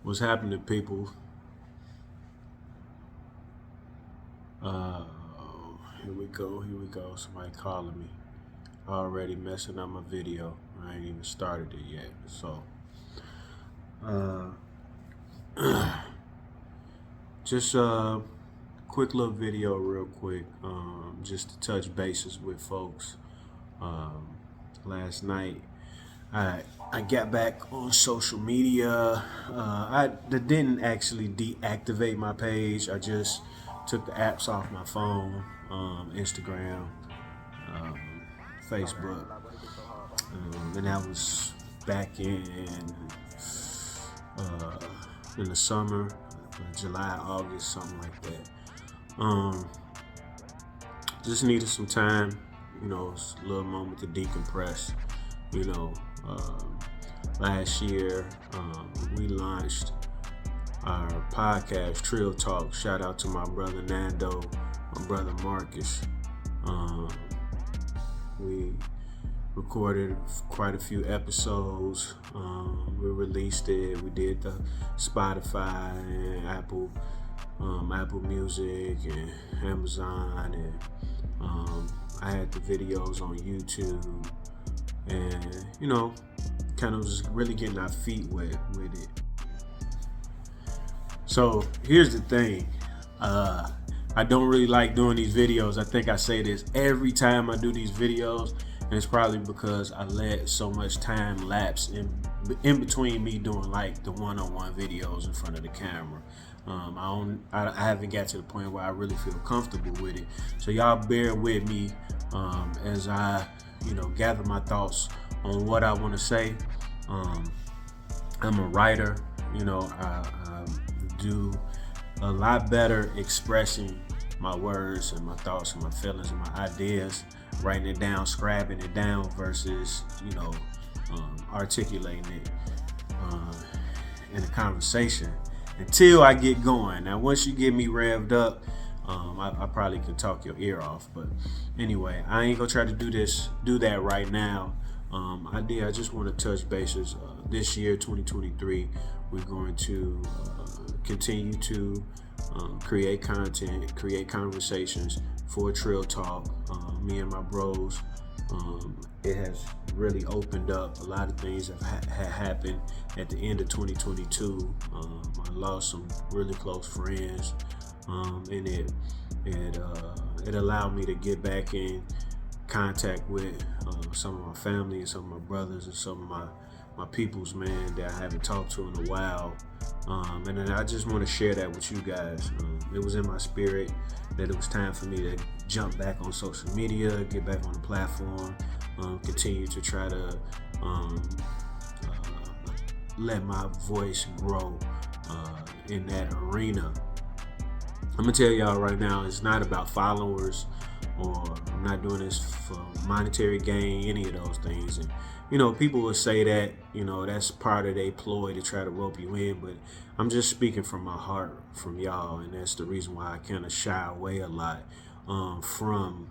What's happening, people? Uh, Here we go. Here we go. Somebody calling me. Already messing up my video. I ain't even started it yet. So, uh, just a quick little video, real quick, just to touch bases with folks. Um, Last night, I got back on social media. I didn't actually deactivate my page. I just took the apps off my phone, Instagram, um, Facebook, and that was back uh, in the summer, July, August, something like that. Um, just needed some time, a little moment to decompress. You know, um, Last year we launched our podcast, Treal Talk. Shout out to my brother Nando, my brother Marcus. Um, we recorded quite a few episodes. We released it. We did the Spotify and Apple Music and Amazon, and I had the videos on YouTube, and kind of just really getting our feet wet with it. So here's the thing. I don't really like doing these videos. I think I say this every time I do these videos, and it's probably because I let so much time lapse in between me doing like the one-on-one videos in front of the camera. I haven't got to the point where I really feel comfortable with it. So y'all bear with me as I gather my thoughts on what I want to say. I'm a writer. I do a lot better expressing my words and my thoughts and my feelings and my ideas, writing it down, scribbling it down versus articulating it in a conversation until I get going. Now, once you get me revved up, I probably can talk your ear off. But anyway, I ain't gonna try to do that right now. I just want to touch bases. This year, 2023, we're going to continue to create content, create conversations for Treal Talk. Me and my bros. It has really opened up. A lot of things have happened at the end of 2022. I lost some really close friends, and it allowed me to get back in contact with some of my family and some of my brothers and some of my peoples, man, that I haven't talked to in a while. And then I just want to share that with you guys. It was in my spirit that it was time for me to jump back on social media, get back on the platform, continue to try to let my voice grow in that arena. I'm gonna tell y'all right now, it's not about followers, or I'm not doing this for monetary gain, any of those things. And people will say that that's part of their ploy to try to rope you in, but I'm just speaking from my heart, from y'all, and that's the reason why I kind of shy away a lot from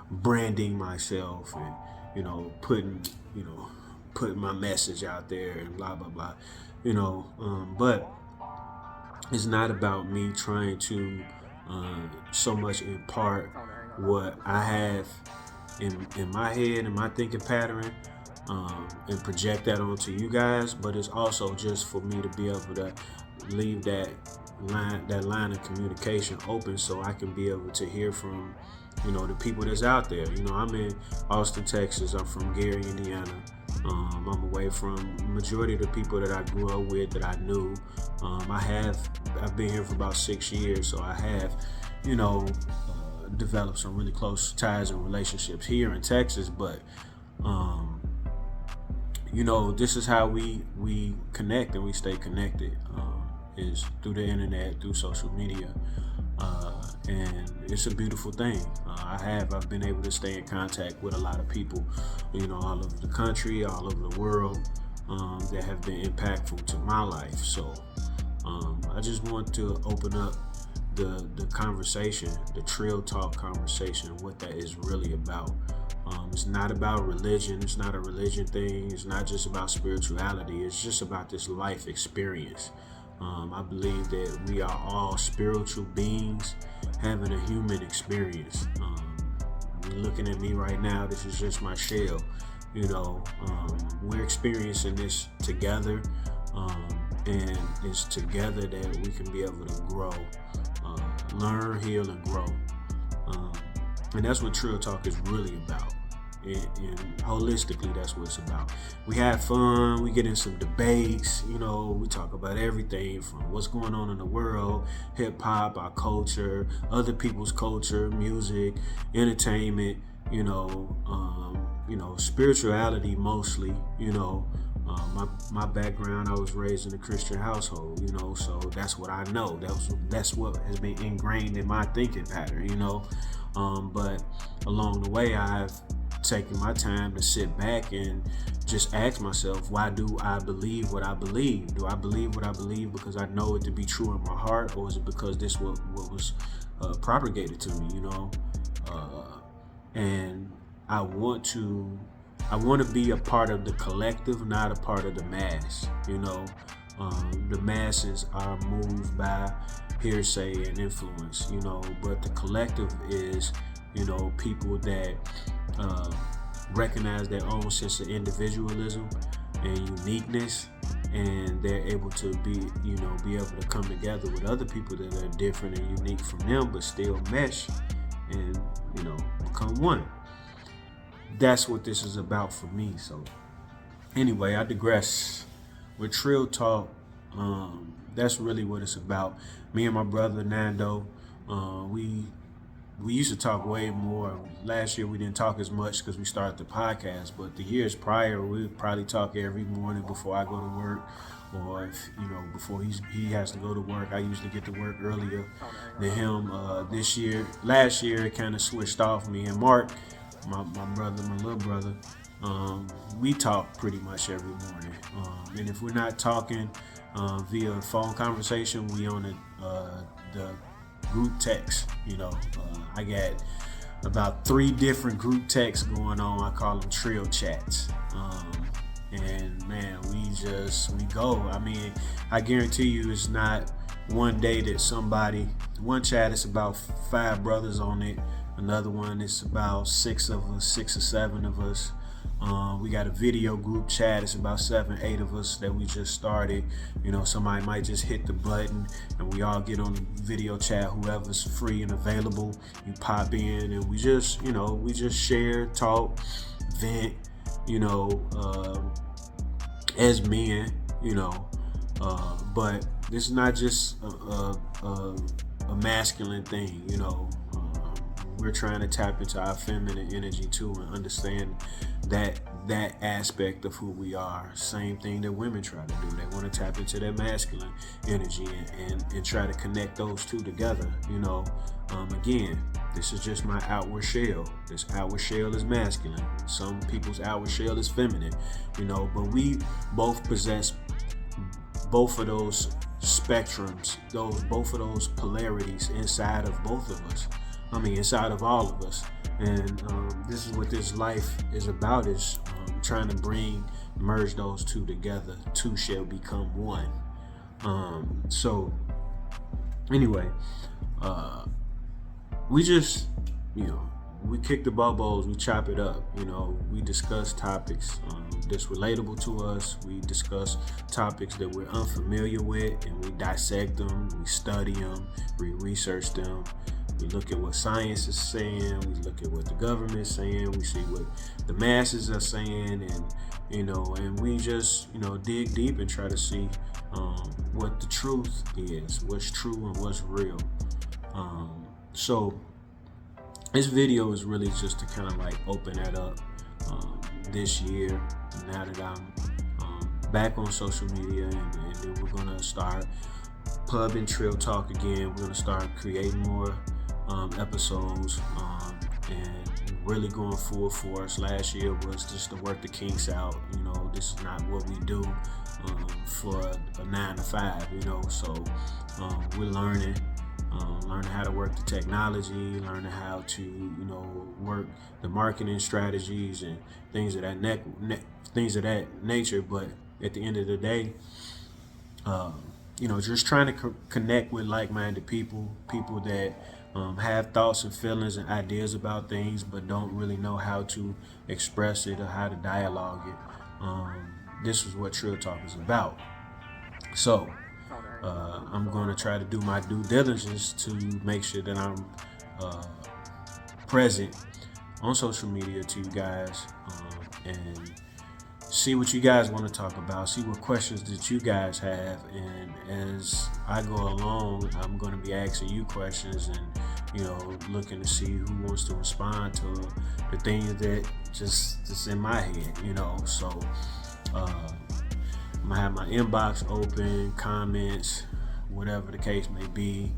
branding myself and putting my message out there and blah blah blah, but it's not about me trying to so much impart what I have in my head and my thinking pattern, and project that onto you guys. But it's also just for me to be able to leave that line of communication open, so I can be able to hear from the people that's out there. I'm in Austin, Texas. I'm from Gary, Indiana. I'm away from majority of the people that I grew up with, that I knew. I've been here for about 6 years, so I have developed some really close ties and relationships here in Texas. But this is how we connect and we stay connected, is through the internet, through social media, and it's a beautiful thing. I've been able to stay in contact with a lot of people, all over the country, all over the world, that have been impactful to my life. So I just want to open up the conversation, the Treal Talk conversation, what that is really about. It's not about religion. It's not a religion thing. It's not just about spirituality. It's just about this life experience. I believe that we are all spiritual beings having a human experience. You're looking at me right now. This is just my shell. We're experiencing this together, and it's together that we can be able to grow, learn, heal, and grow. And that's what Treal Talk is really about. And holistically, that's what it's about. We have fun. We get in some debates. We talk about everything from what's going on in the world, hip hop, our culture, other people's culture, music, entertainment. Spirituality mostly. My background, I was raised in a Christian household. So that's what I know. That's what has been ingrained in my thinking pattern. But along the way, I've taken my time to sit back and just ask myself, why do I believe what I believe? Do I believe what I believe because I know it to be true in my heart, or is it because this what was propagated to me? And I want to be a part of the collective, not a part of the mass. The masses are moved by hearsay and influence, but the collective is, people that recognize their own sense of individualism and uniqueness, and they're able to be able to come together with other people that are different and unique from them, but still mesh and become one. That's what this is about for me. So anyway, I digress. With Treal Talk, that's really what it's about. Me and my brother Nando, we used to talk way more. Last year we didn't talk as much because we started the podcast, but the years prior we would probably talk every morning before I go to work, or if before he has to go to work. I usually get to work earlier than him. Last year it kind of switched off. Me and Mark, my little brother, we talk pretty much every morning. And if we're not talking via phone conversation, we on the group text. I got about 3 different group texts going on. I call them Treal chats. And man, we go. I mean, I guarantee you it's not one day that one chat is about 5 brothers on it. Another one is about 6 or 7 of us. We got a video group chat. It's about 7, 8 of us that we just started. Somebody might just hit the button and we all get on the video chat. Whoever's free and available, you pop in and we just share, talk, vent, as men, but this is not just a masculine thing, we're trying to tap into our feminine energy too and understand that aspect of who we are. Same thing that women try to do. They want to tap into their masculine energy and try to connect those two together. Again, this is just my outward shell. This outward shell is masculine. Some people's outward shell is feminine. But we both possess both of those spectrums, both of those polarities inside of both of us. Inside of all of us. And this is what this life is about, is trying to merge those two together. Two shall become one. So anyway, we just, we kick the bubbles, we chop it up, we discuss topics that's relatable to us. We discuss topics that we're unfamiliar with, and we dissect them, we study them, we research them. We look at what science is saying. We look at what the government is saying. We see what the masses are saying, and we just, dig deep and try to see what the truth is, what's true and what's real. So this video is really just to kind of like open that up this year. Now that I'm back on social media, and then we're gonna start pubbing Treal Talk again. We're gonna start creating more episodes and really going full force. Last year was just to work the kinks out. This is not what we do for a 9 to 5. So we're learning. learning how to work the technology, learning how to, work the marketing strategies and things of that things of that nature. But at the end of the day, uh, just trying to connect with like-minded people, people that have thoughts and feelings and ideas about things, but don't really know how to express it or how to dialogue it. This is what Treal Talk is about. So I'm going to try to do my due diligence to make sure that I'm uh, present on social media to you guys, and see what you guys want to talk about, see what questions that you guys have, and as I go along, I'm going to be asking you questions and looking to see who wants to respond to the things that just in my head, so I'm gonna have my inbox open, comments, whatever the case may be.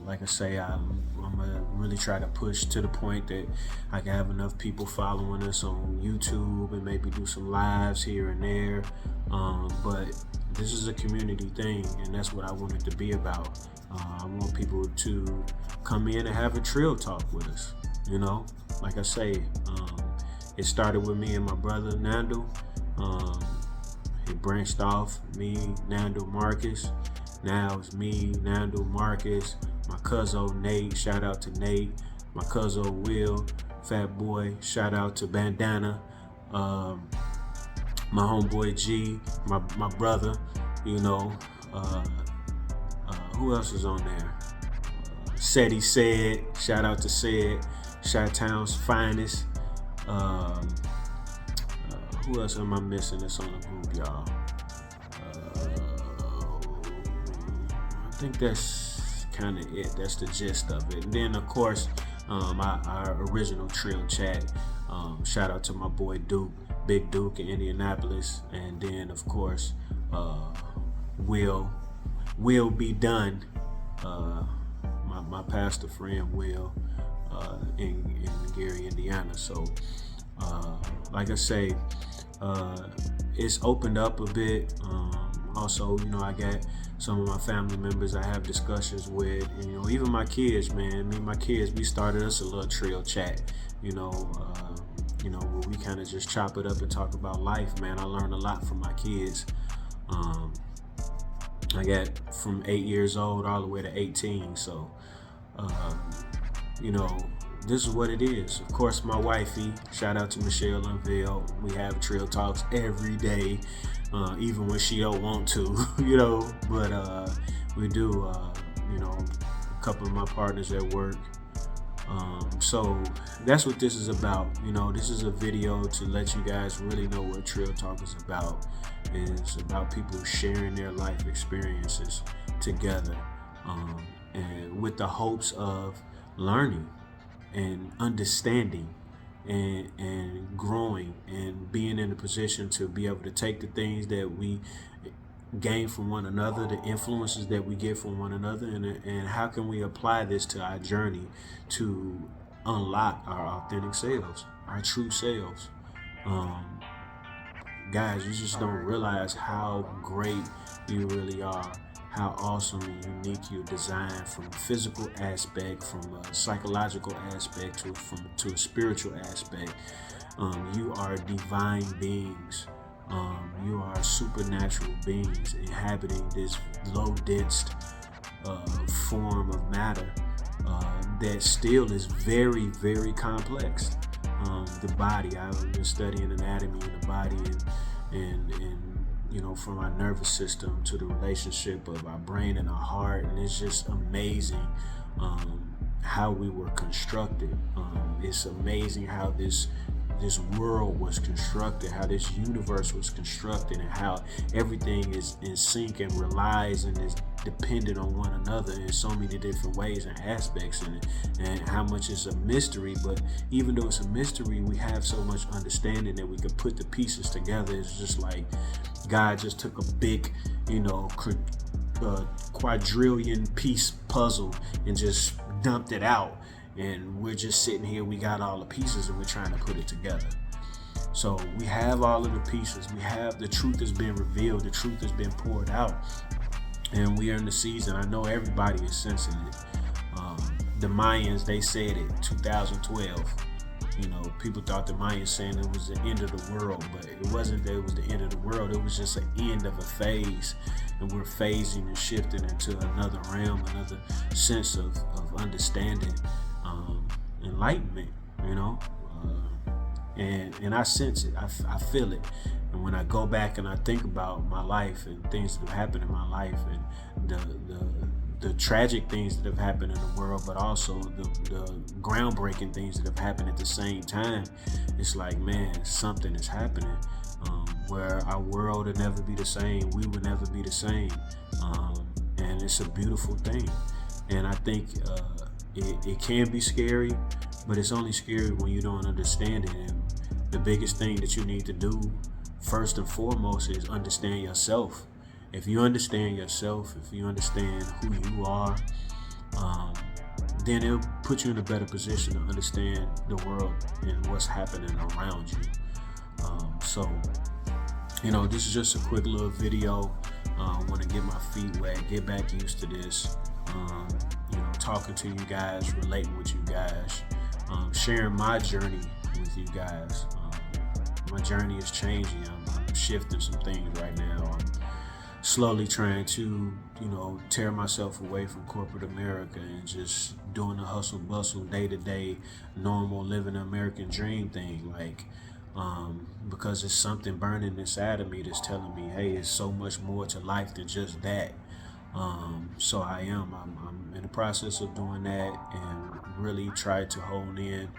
Like I say, I'm gonna really try to push to the point that I can have enough people following us on YouTube and maybe do some lives here and there. But this is a community thing, and that's what I want it to be about. I want people to come in and have a Treal Talk with us. Like I say, it started with me and my brother Nando. It branched off, me, Nando, Marcus. Now it's me, Nando, Marcus, my cousin Nate, shout out to Nate, my cousin Will, Fat Boy, shout out to Bandana, my homeboy G, my brother, who else is on there? Seti Said, shout out to Said, Chi-Town's finest. Who else am I missing that's on the group, y'all? I think that's kind of it. That's the gist of it. And then, of course, our original Treal chat. Shout out to my boy Duke, Big Duke in Indianapolis. And then, of course, Will Be Done. My pastor friend Will in Gary, Indiana. So, like I say, it's opened up a bit. Also, I got some of my family members I have discussions with, and even my kids, man. Me and my kids, we started us a little Treal chat, where we kind of just chop it up and talk about life, man. I learned a lot from my kids. I got from 8 years old all the way to 18, so this is what it is. Of course, my wifey, shout out to Michelle Unveil. We have Treal Talks every day, even when she don't want to, but we do, a couple of my partners at work. So that's what this is about. This is a video to let you guys really know what Treal Talk is about. It's about people sharing their life experiences together, and with the hopes of learning and understanding and growing and being in a position to be able to take the things that we gain from one another, the influences that we get from one another, and how can we apply this to our journey to unlock our authentic selves, our true selves. Guys, you just don't realize how great you really are, how awesome and unique you're designed, from a physical aspect, from a psychological aspect, to a spiritual aspect. You are divine beings. You are supernatural beings inhabiting this low-dense form of matter that still is very, very complex. The body, I've been studying anatomy in the body, and from our nervous system to the relationship of our brain and our heart, and it's just amazing how we were constructed. It's amazing how this world was constructed, how this universe was constructed, and how everything is in sync and relies and is dependent on one another in so many different ways and aspects, and how much is a mystery. But even though it's a mystery, we have so much understanding that we can put the pieces together. It's just like God just took a big, quadrillion piece puzzle and just dumped it out, and we're just sitting here, we got all the pieces and we're trying to put it together. So we have all of the pieces, we have the truth has been revealed, the truth has been poured out. and we are in the season. I know everybody is sensing it. Um, the Mayans, they said it 2012. You know, people thought the Mayans saying it was the end of the world, but it wasn't that it was the end of the world. It was just an end of a phase, and we're phasing and shifting into another realm, another sense of understanding, enlightenment. You know, and I sense it. I feel it. And when I go back and I think about my life and things that have happened in my life, and the tragic things that have happened in the world, but also the groundbreaking things that have happened at the same time, it's like, man, something is happening, where our world will never be the same. We will never be the same, and it's a beautiful thing. And I think it can be scary, but it's only scary when you don't understand it. And the biggest thing that you need to do, first and foremost, is understand yourself. If you understand yourself, if you understand who you are, then it'll put you in a better position to understand the world and what's happening around you. So, this is just a quick little video. I want to get my feet wet, get back used to this. Talking to you guys, relating with you guys, sharing my journey with you guys. My journey is changing. I'm shifting some things right now. I'm slowly trying to, tear myself away from corporate America and just doing the hustle bustle, day to day, normal living the American dream thing. Because it's something burning inside of me that's telling me, hey, it's so much more to life than just that. So I'm in the process of doing that, and really try to hone in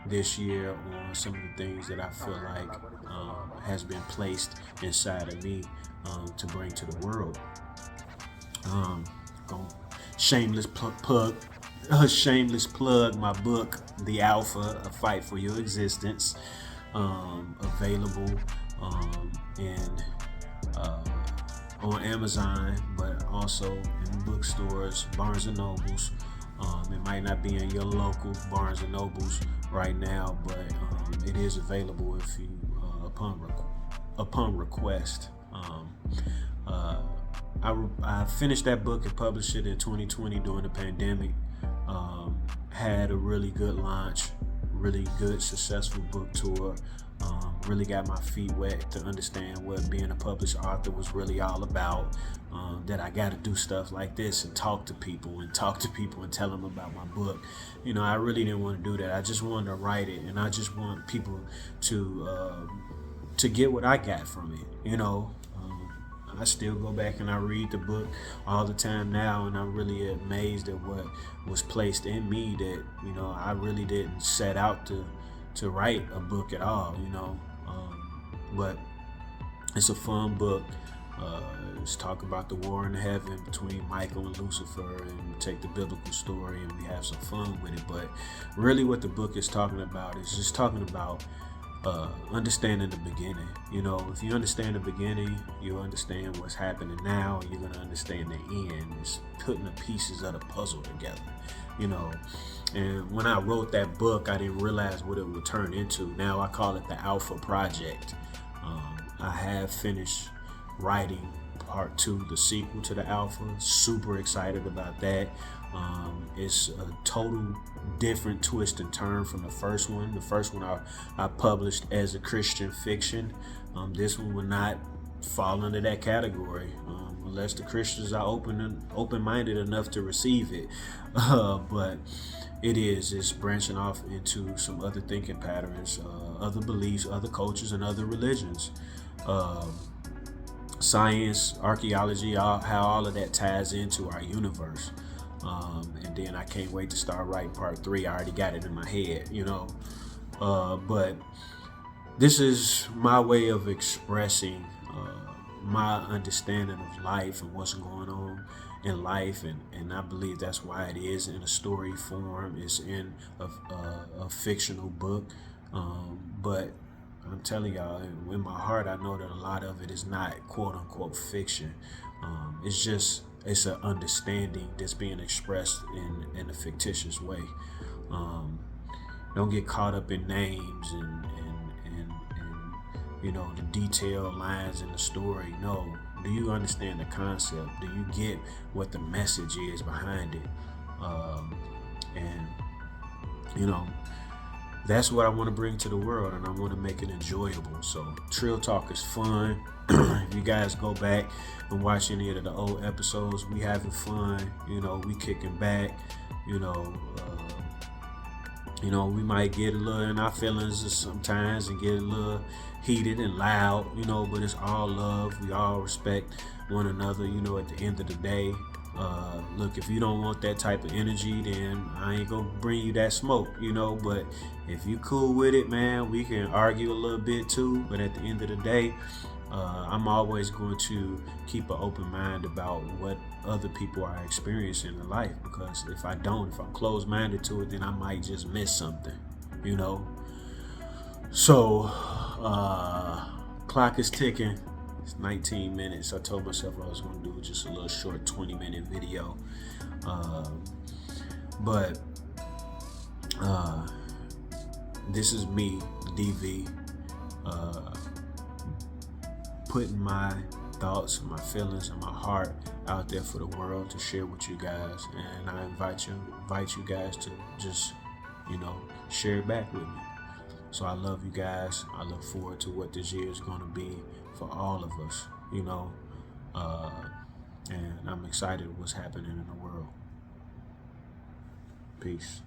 this year on some of the things that I feel like has been placed inside of me to bring to the world. Shameless plug my book, The Alpha, A Fight for Your Existence, available and on Amazon, but also in bookstores, Barnes and Nobles. It might not be in your local Barnes and Nobles right now, but it is available if you upon request. I finished that book and published it in 2020 during the pandemic. Had a really good launch, really good successful book tour. Really got my feet wet to understand what being a published author was really all about. That I got to do stuff like this and talk to people and tell them about my book. I really didn't want to do that. I just wanted to write it, and I just want people to get what I got from it. I still go back and I read the book all the time now, and I'm really amazed at what was placed in me that I really didn't set out to write a book at all. But it's a fun book. It's talk about the war in heaven between Michael and Lucifer, and we take the biblical story and we have some fun with it. But really what the book is talking about is just talking about understanding the beginning. If you understand the beginning, you'll understand what's happening now. You're going to understand the end. It's putting the pieces of the puzzle together. And when I wrote that book, I didn't realize what it would turn into. Now I call it the Alpha Project. I have finished writing part 2, the sequel to the Alpha. Super excited about that. It's a total different twist and turn from the first one. The first one I published as a Christian fiction. This one will not fall under that category unless the Christians are open-minded enough to receive it. But it's branching off into some other thinking patterns, other beliefs, other cultures, and other religions. Science, archaeology, how all of that ties into our universe. And then I can't wait to start writing part 3. I already got it in my head, but this is my way of expressing my understanding of life and what's going on in life, and I believe that's why it is in a story form. It's in a fictional book, but I'm telling y'all, in my heart, I know that a lot of it is not quote unquote fiction. It's an understanding that's being expressed in a fictitious way. Don't get caught up in names and the detailed lines in the story. No. Do you understand the concept? Do you get what the message is behind it? And you know, that's what I want to bring to the world, and I want to make it enjoyable. So Treal Talk is fun. If you guys go back and watch any of the old episodes, we having fun. We kicking back. You know, we might get a little in our feelings sometimes and get a little heated and loud. But it's all love. We all respect one another. At the end of the day. Look, if you don't want that type of energy, then I ain't gonna bring you that smoke, but if you cool with it, man, we can argue a little bit too. But at the end of the day, I'm always going to keep an open mind about what other people are experiencing in life, because if I'm closed-minded to it, then I might just miss something, so clock is ticking. It's 19 minutes. I told myself I was going to do just a little short 20-minute video. But this is me, DV, putting my thoughts, my feelings, and my heart out there for the world to share with you guys. And I invite you guys to just, share it back with me. So I love you guys. I look forward to what this year is going to be for all of us, and I'm excited what's happening in the world. Peace.